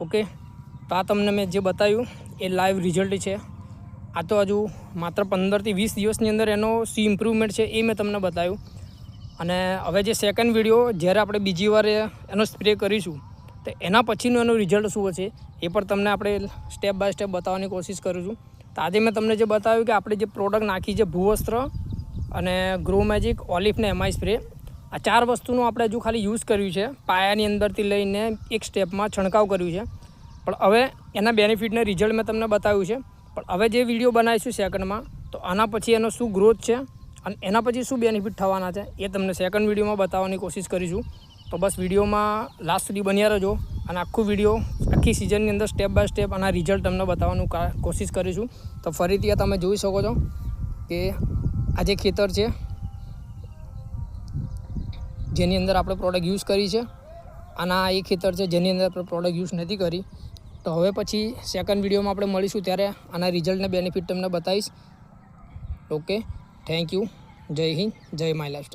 Okay, તો આ તમને મેં જે બતાવ્યું એ લાઈવ રિઝલ્ટ છે. આ તો હજુ માત્ર 15 થી 20 દિવસની અંદર એનો શું ઇમ્પ્રુવમેન્ટ છે એ મેં તમને બતાવ્યું. અને હવે જે સેકન્ડ વિડીયો જ્યારે આપણે બીજી વાર એનો સ્પ્રે કરીશું તો એના પછીનું એનું રિઝલ્ટ શું હશે એ પણ તમને આપણે સ્ટેપ બાય સ્ટેપ બતાવવાની કોશિશ કરીશું. તો આજે મેં તમને જે બતાવ્યું કે આપણે જે પ્રોડક્ટ નાખી છે ભૂવસ્ત્ર અને ગ્રો મેજિક, ઓલિફ ને એમઆઈ સ્પ્રે, આ 4 વસ્તુનું આપણે હજુ ખાલી યુઝ કર્યું છે. પાયાની અંદરથી લઈને એક સ્ટેપમાં છંટકાવ કર્યું છે. પણ હવે એના બેનિફિટને રિઝલ્ટ મેં તમને બતાવ્યું છે. પણ હવે જે વિડીયો બનાવીશું સેકન્ડમાં, તો આના પછી એનો શું ગ્રોથ છે અને એના પછી શું બેનિફિટ થવાના છે એ તમને સેકન્ડ વિડીયોમાં બતાવવાની કોશિશ કરીશું. તો બસ વિડીયોમાં લાસ્ટ સુધી બન્યા રહેજો અને આખું વિડીયો આખી સિઝનની અંદર સ્ટેપ બાય સ્ટેપ આના રિઝલ્ટ તમને બતાવવાનું કોશિશ કરીશું. તો ફરીથી તમે જોઈ શકો છો કે આ જે ખેતર છે જેની અંદર આપણે પ્રોડક્ટ યુઝ કરી છે, આના એ ખેતર છે જેની અંદર આપણે પ્રોડક્ટ યુઝ નથી કરી. તો હવે પછી સેકન્ડ વિડીયોમાં આપણે મળીશું ત્યારે આના રિઝલ્ટને બેનિફિટ તમને બતાવીશ. Okay, thank you. જય હિન્દ, જય માય લાઈફસ્ટાઈલ.